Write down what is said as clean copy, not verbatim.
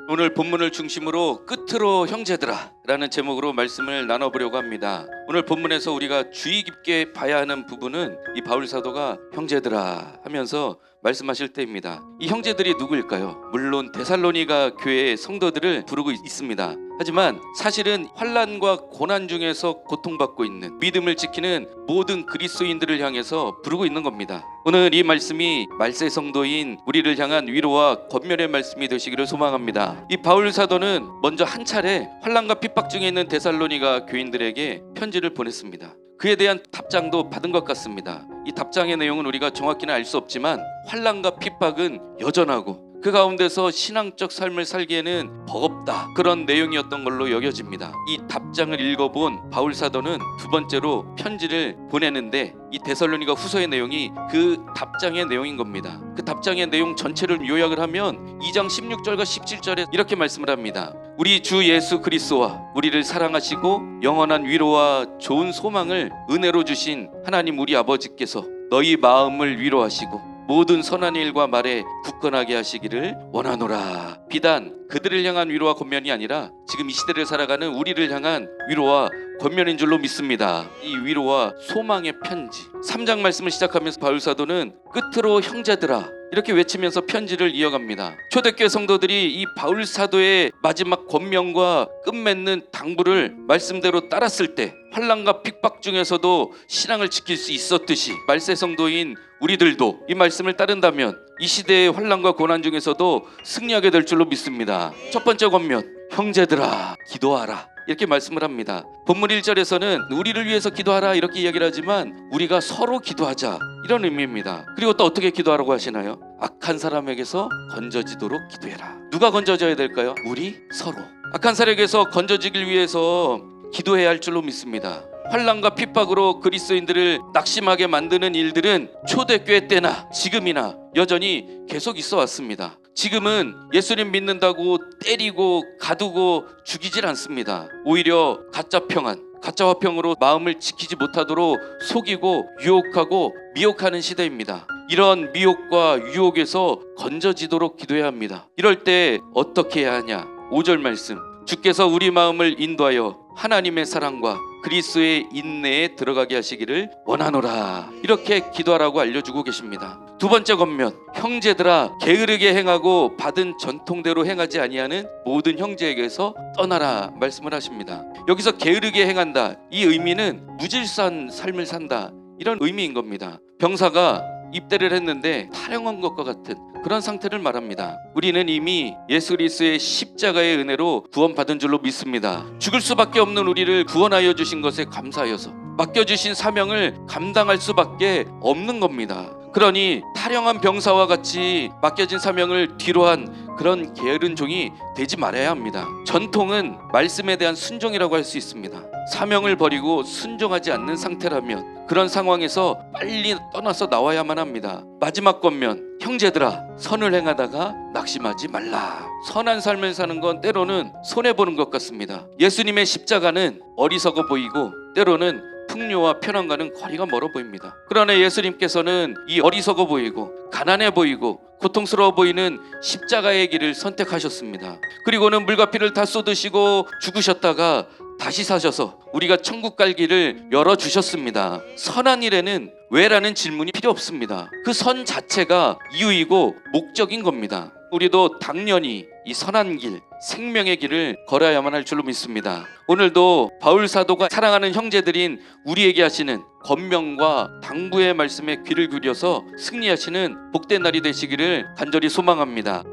오늘 본문을 중심으로 끝으로 형제들아 라는 제목으로 말씀을 나눠보려고 합니다. 오늘 본문에서 우리가 주의 깊게 봐야 하는 부분은 이 바울 사도가 형제들아 하면서 말씀하실 때입니다. 이 형제들이 누구일까요? 물론 데살로니가 교회의 성도들을 부르고 있습니다. 하지만 사실은 환난과 고난 중에서 고통받고 있는 믿음을 지키는 모든 그리스도인들을 향해서 부르고 있는 겁니다. 오늘 이 말씀이 말세 성도인 우리를 향한 위로와 권면의 말씀이 되시기를 소망합니다. 이 바울 사도는 먼저 한 차례 환난과 핍박 중에 있는 데살로니가 교인들에게 편지를 보냈습니다. 그에 대한 답장도 받은 것 같습니다. 이 답장의 내용은 우리가 정확히는 알 수 없지만 환난과 핍박은 여전하고 그 가운데서 신앙적 삶을 살기에는 버겁다, 그런 내용이었던 걸로 여겨집니다. 이 답장을 읽어본 바울 사도는 두 번째로 편지를 보내는데 이 데살로니가 후서의 내용이 그 답장의 내용인 겁니다. 그 답장의 내용 전체를 요약을 하면 2장 16절과 17절에 이렇게 말씀을 합니다. 우리 주 예수 그리스도와 우리를 사랑하시고 영원한 위로와 좋은 소망을 은혜로 주신 하나님 우리 아버지께서 너희 마음을 위로하시고 모든 선한 일과 말에 굳건하게 하시기를 원하노라. 비단 그들을 향한 위로와 권면이 아니라 지금 이 시대를 살아가는 우리를 향한 위로와 권면인 줄로 믿습니다. 이 위로와 소망의 편지. 3장 말씀을 시작하면서 바울 사도는 끝으로 형제들아 이렇게 외치면서 편지를 이어갑니다. 초대교회 성도들이 이 바울 사도의 마지막 권면과 끝맺는 당부를 말씀대로 따랐을 때 환난과 핍박 중에서도 신앙을 지킬 수 있었듯이 말세 성도인 우리들도 이 말씀을 따른다면 이 시대의 환난과 고난 중에서도 승리하게 될 줄로 믿습니다. 첫 번째 권면, 형제들아 기도하라 이렇게 말씀을 합니다. 본문 1절에서는 우리를 위해서 기도하라 이렇게 이야기를 하지만 우리가 서로 기도하자 이런 의미입니다. 그리고 또 어떻게 기도하라고 하시나요? 악한 사람에게서 건져지도록 기도해라. 누가 건져져야 될까요? 우리 서로. 악한 사람에게서 건져지길 위해서 기도해야 할 줄로 믿습니다. 환난과 핍박으로 그리스도인들을 낙심하게 만드는 일들은 초대교회 때나 지금이나 여전히 계속 있어 왔습니다. 지금은 예수님 믿는다고 때리고 가두고 죽이질 않습니다. 오히려 가짜 평안, 가짜 화평으로 마음을 지키지 못하도록 속이고 유혹하고 미혹하는 시대입니다. 이런 미혹과 유혹에서 건져지도록 기도해야 합니다. 이럴 때 어떻게 해야 하냐? 5절 말씀, 주께서 우리 마음을 인도하여 하나님의 사랑과 그리스도의 인내에 들어가게 하시기를 원하노라. 이렇게 기도하라고 알려주고 계십니다. 두 번째 권면, 형제들아 게으르게 행하고 받은 전통대로 행하지 아니하는 모든 형제에게서 떠나라 말씀을 하십니다. 여기서 게으르게 행한다, 이 의미는 무질서한 삶을 산다 이런 의미인 겁니다. 병사가 입대를 했는데 탈영한 것과 같은 그런 상태를 말합니다. 우리는 이미 예수 그리스도의 십자가의 은혜로 구원받은 줄로 믿습니다. 죽을 수밖에 없는 우리를 구원하여 주신 것에 감사하여서 맡겨주신 사명을 감당할 수밖에 없는 겁니다. 그러니 탈영한 병사와 같이 맡겨진 사명을 뒤로한 그런 게으른 종이 되지 말아야 합니다. 전통은 말씀에 대한 순종이라고 할 수 있습니다. 사명을 버리고 순종하지 않는 상태라면 그런 상황에서 빨리 떠나서 나와야만 합니다. 마지막 권면, 형제들아 선을 행하다가 낙심하지 말라. 선한 삶을 사는 건 때로는 손해보는 것 같습니다. 예수님의 십자가는 어리석어 보이고 때로는 풍요와 편안과는 거리가 멀어 보입니다. 그러나 예수님께서는 이 어리석어 보이고 가난해 보이고 고통스러워 보이는 십자가의 길을 선택하셨습니다. 그리고는 물과 피를 다 쏟으시고 죽으셨다가 다시 사셔서 우리가 천국 갈 길을 열어주셨습니다. 선한 일에는 왜라는 질문이 필요 없습니다. 그 선 자체가 이유이고 목적인 겁니다. 우리도 당연히 이 선한 길, 생명의 길을 걸어야만 할 줄로 믿습니다. 오늘도 바울 사도가 사랑하는 형제들인 우리에게 하시는 권면과 당부의 말씀에 귀를 기울여서 승리하시는 복된 날이 되시기를 간절히 소망합니다.